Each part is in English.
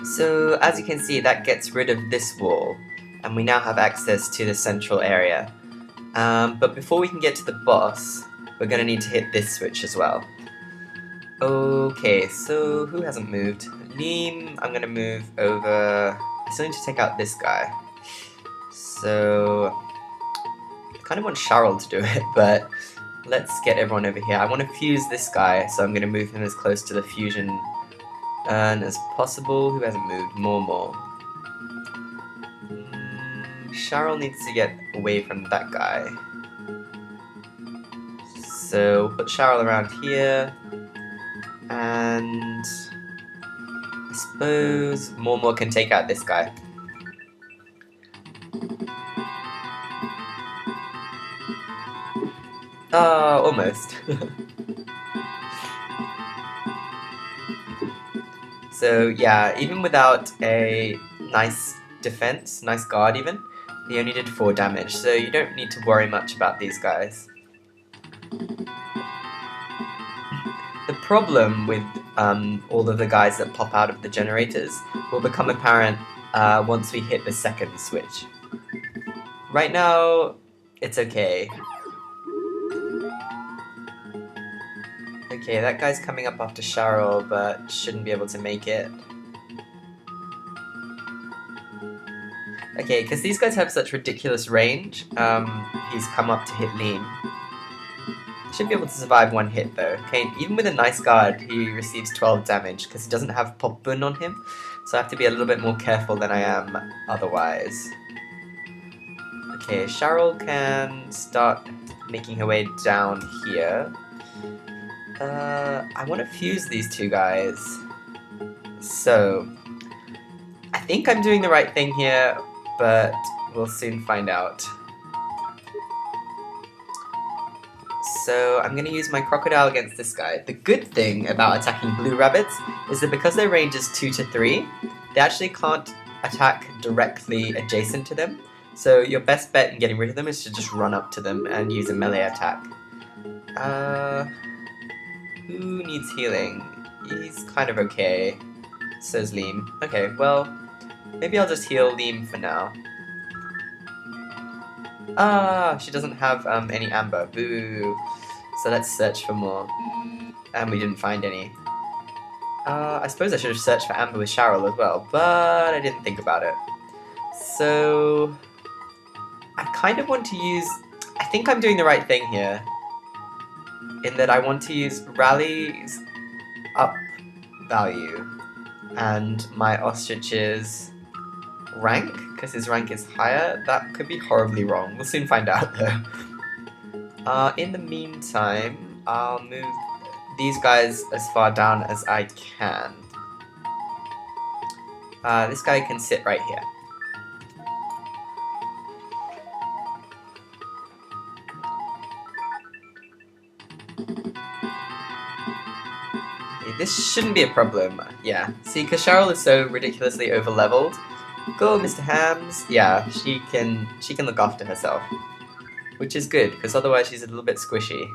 So as you can see, that gets rid of this wall, and we now have access to the central area. But before we can get to the boss, we're going to need to hit this switch as well. Okay, so who hasn't moved? Neem, I'm going to move over. I still need to take out this guy. So I kind of want Cheryl to do it, but let's get everyone over here. I want to fuse this guy, so I'm going to move him as close to the fusion urn as possible. Who hasn't moved? More. Cheryl needs to get away from that guy. So put Cheryl around here, and I suppose More can take out this guy. Almost. So yeah, even without a nice defense, nice guard even, he only did 4 damage, so you don't need to worry much about these guys. The problem with all of the guys that pop out of the generators will become apparent once we hit the second switch. Right now, it's okay. Okay, that guy's coming up after Cheryl, but shouldn't be able to make it. Okay, because these guys have such ridiculous range, he's come up to hit Lean. Should be able to survive 1 hit though. Okay, even with a nice guard, he receives 12 damage because he doesn't have Pop Bun on him, so I have to be a little bit more careful than I am otherwise. Okay, Cheryl can start making her way down here. I want to fuse these 2 guys. So, I think I'm doing the right thing here, but we'll soon find out. So I'm going to use my crocodile against this guy. The good thing about attacking blue rabbits is that because their range is 2 to 3, they actually can't attack directly adjacent to them. So your best bet in getting rid of them is to just run up to them and use a melee attack. Who needs healing? He's kind of okay. So's Leem. Okay, well, maybe I'll just heal Leem for now. She doesn't have any amber. Boo. So let's search for more. And we didn't find any. I suppose I should have searched for amber with Cheryl as well, but I didn't think about it. So I kind of want to use... I think I'm doing the right thing here, in that I want to use Rally's up value and my ostrich's rank, because his rank is higher. That could be horribly wrong. We'll soon find out though. In the meantime, I'll move these guys as far down as I can. This guy can sit right here. Okay, this shouldn't be a problem. Yeah, see, because Cheryl is so ridiculously over-leveled. Go, Mr. Hams. Yeah, she can look after herself, which is good, because otherwise she's a little bit squishy.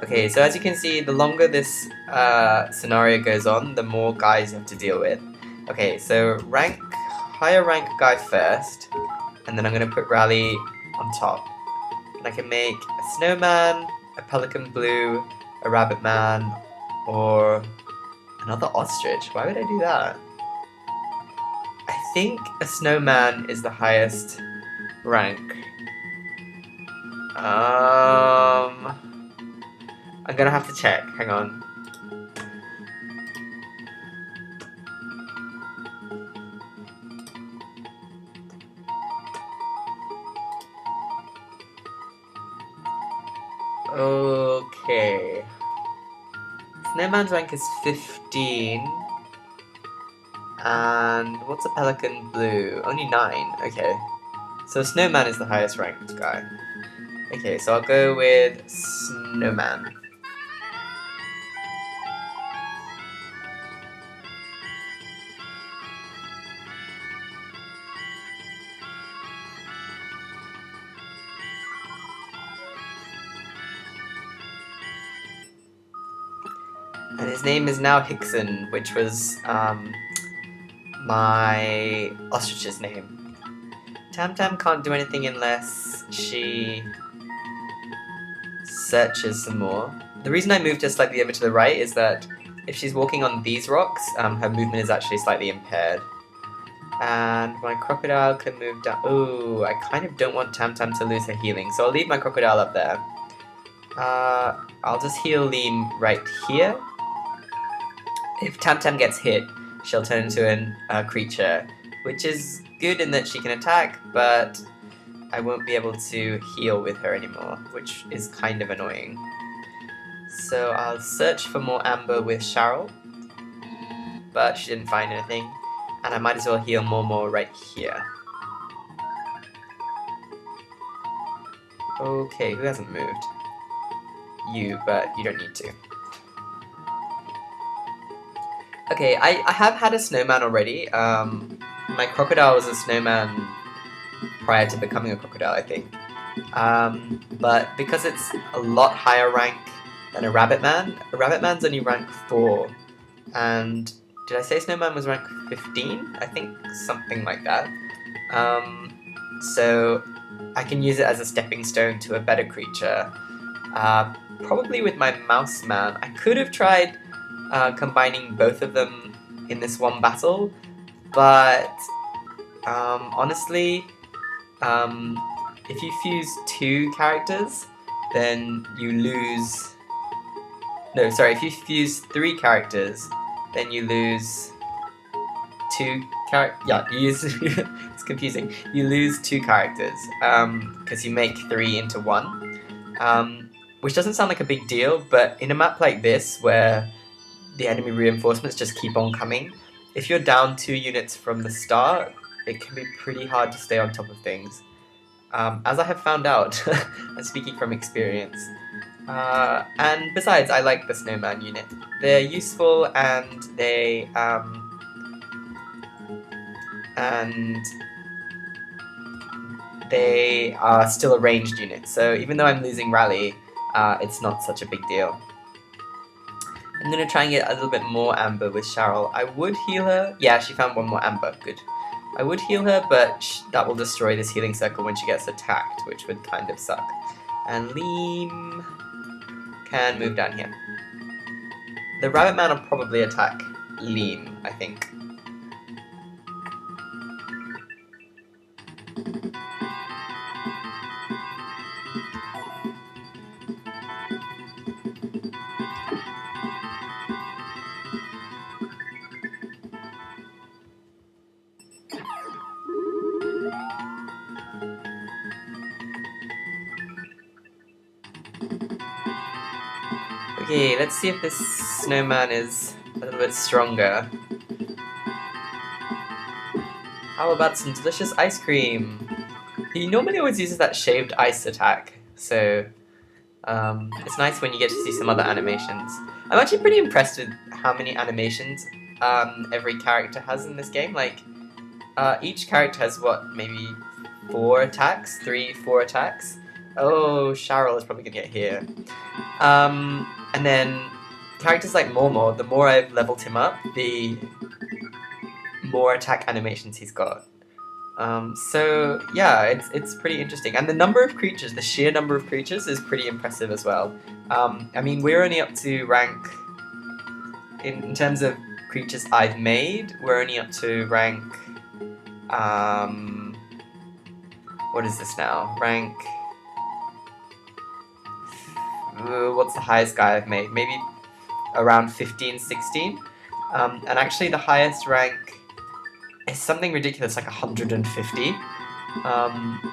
Okay, so as you can see, the longer this scenario goes on, the more guys you have to deal with. Okay, so higher rank guy first, and then I'm going to put Rally on top. And I can make a snowman, a pelican blue, a rabbit man, or another ostrich. Why would I do that? I think a snowman is the highest rank. I'm gonna have to check, hang on. Okay. Snowman's rank is 15. And what's a pelican blue? Only 9, okay. So Snowman is the highest ranked guy. Okay, so I'll go with Snowman. And his name is now Hickson, which was my ostrich's name. Tam can't do anything unless she searches some more. The reason I moved her slightly over to the right is that if she's walking on these rocks, her movement is actually slightly impaired. And my crocodile can move down. Ooh, I kind of don't want Tam to lose her healing, so I'll leave my crocodile up there. I'll just heal Liam right here. If Tam gets hit, she'll turn into a creature, which is good in that she can attack, but I won't be able to heal with her anymore, which is kind of annoying. So I'll search for more amber with Cheryl, but she didn't find anything, and I might as well heal more right here. Okay, who hasn't moved? You, but you don't need to. Okay, I have had a snowman already. My crocodile was a snowman prior to becoming a crocodile, I think. But because it's a lot higher rank than a rabbit man's only rank 4. And did I say snowman was rank 15? I think something like that. So I can use it as a stepping stone to a better creature. Probably with my mouse man. I could have tried combining both of them in this one battle, but honestly, if you fuse 2 characters, then you lose... No, sorry, if you fuse 3 characters, then you lose 2 characters. Yeah, you use... it's confusing. You lose 2 characters, because you make 3 into 1. Which doesn't sound like a big deal, but in a map like this, where the enemy reinforcements just keep on coming, if you're down 2 units from the start, it can be pretty hard to stay on top of things. As I have found out, I'm speaking from experience. And besides, I like the snowman unit. They're useful and they are still a ranged unit. So even though I'm losing rally, it's not such a big deal. I'm going to try and get a little bit more amber with Cheryl. I would heal her. Yeah, she found 1 more amber. Good. I would heal her, but that will destroy this healing circle when she gets attacked, which would kind of suck. And Liam can move down here. The rabbit man will probably attack Liam, I think. Okay, let's see if this snowman is a little bit stronger. How about some delicious ice cream? He normally always uses that shaved ice attack, so it's nice when you get to see some other animations. I'm actually pretty impressed with how many animations every character has in this game. Like, each character has, what, maybe 4 attacks? 3, 4 attacks? Oh, Cheryl is probably gonna get here. And then characters like Mormor, the more I've leveled him up, the more attack animations he's got. So yeah, it's pretty interesting. And the number of creatures, the sheer number of creatures is pretty impressive as well. I mean, we're only up to rank, in terms of creatures I've made, we're only up to rank, what is this now? Rank... what's the highest guy I've made? Maybe around 15, 16? And actually the highest rank is something ridiculous, like 150.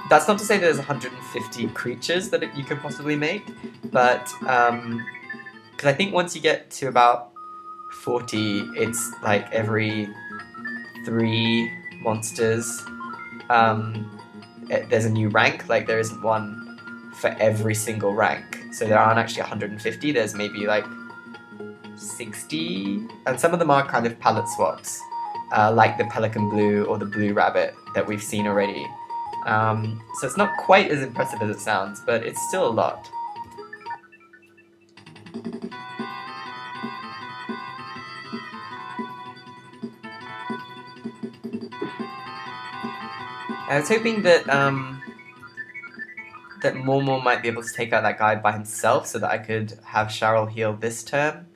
That's not to say there's 150 creatures that you could possibly make, but because I think once you get to about 40, it's like every 3 monsters there's a new rank. Like, there isn't one for every single rank. So there aren't actually 150, there's maybe like 60, and some of them are kind of palette swaps, like the Pelican Blue or the Blue Rabbit that we've seen already. So it's not quite as impressive as it sounds, but it's still a lot. I was hoping that that Momo might be able to take out that guy by himself so that I could have Cheryl heal this turn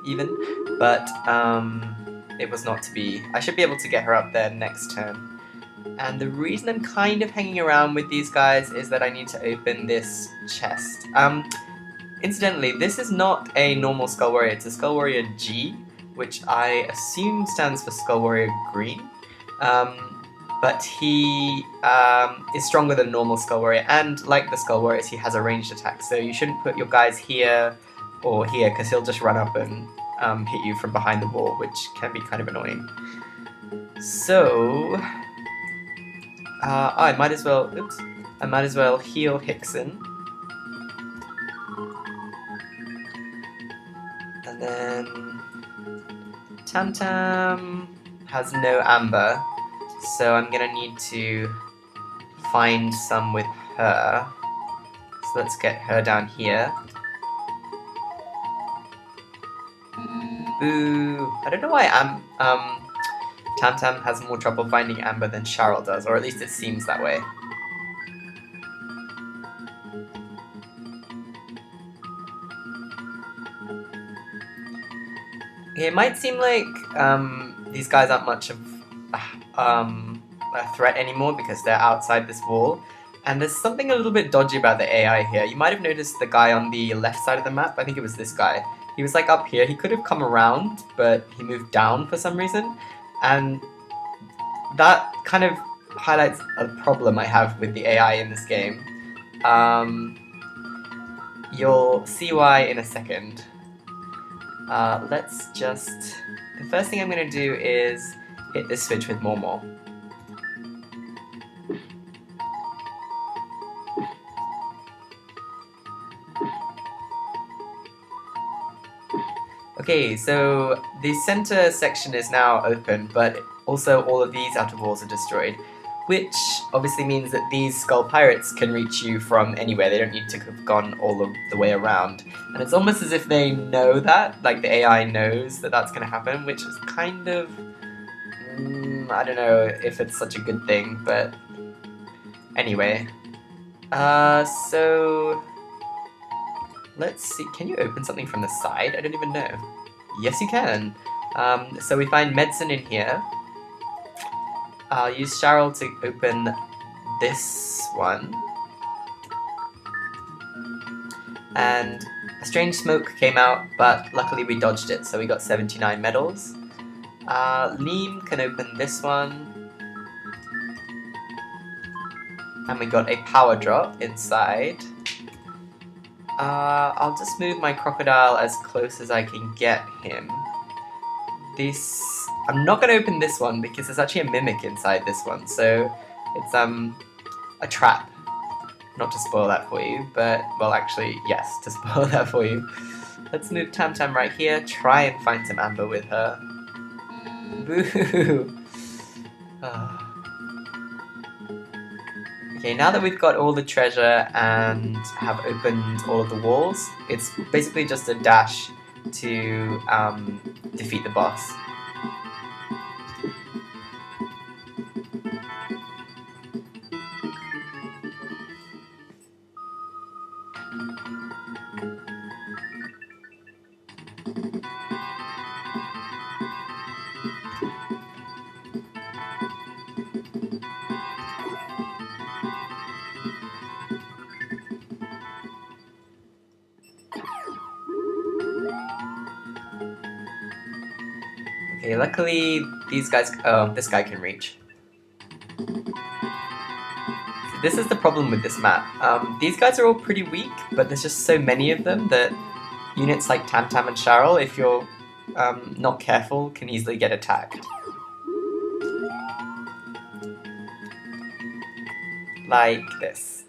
even, but it was not to be. I should be able to get her up there next turn. And the reason I'm kind of hanging around with these guys is that I need to open this chest. Incidentally, this is not a normal Skull Warrior, it's a Skull Warrior G, which I assume stands for Skull Warrior Green. But he is stronger than normal Skull Warrior, and like the Skull Warriors, he has a ranged attack, so you shouldn't put your guys here or here, because he'll just run up and hit you from behind the wall, which can be kind of annoying. So, I might as well heal Hickson. And then Tam has no amber, so I'm gonna need to find some with her. So let's get her down here. Boo! I don't know why Tam has more trouble finding amber than Cheryl does, or at least it seems that way. It might seem like these guys aren't much of a threat anymore because they're outside this wall, and there's something a little bit dodgy about the AI here. You might have noticed the guy on the left side of the map. I think it was this guy. He was like up here. He could have come around, but he moved down for some reason, and that kind of highlights a problem I have with the AI in this game. You'll see why in a second. Let's just... The first thing I'm going to do is hit this switch with Momo. Okay, so the center section is now open, but also all of these outer walls are destroyed, which obviously means that these Skull Pirates can reach you from anywhere. They don't need to have gone all of the way around. And it's almost as if they know that, like the AI knows that that's going to happen, which is kind of... I don't know if it's such a good thing, but... Anyway. So... Let's see, can you open something from the side? I don't even know. Yes, you can. So we find medicine in here. I'll use Cheryl to open this one. And a strange smoke came out, but luckily we dodged it, so we got 79 medals. Liam can open this one. And we got a power drop inside. I'll just move my crocodile as close as I can get him. I'm not going to open this one because there's actually a mimic inside this one, so it's a trap. Not to spoil that for you, but, well, actually, yes, to spoil that for you. Let's move Tam right here, try and find some amber with her. Boo! Okay, now that we've got all the treasure and have opened all of the walls, it's basically just a dash to defeat the boss. Okay, luckily these guys, this guy can reach. So this is the problem with this map. These guys are all pretty weak, but there's just so many of them that units like Tam and Cheryl, if you're not careful, can easily get attacked. Like this.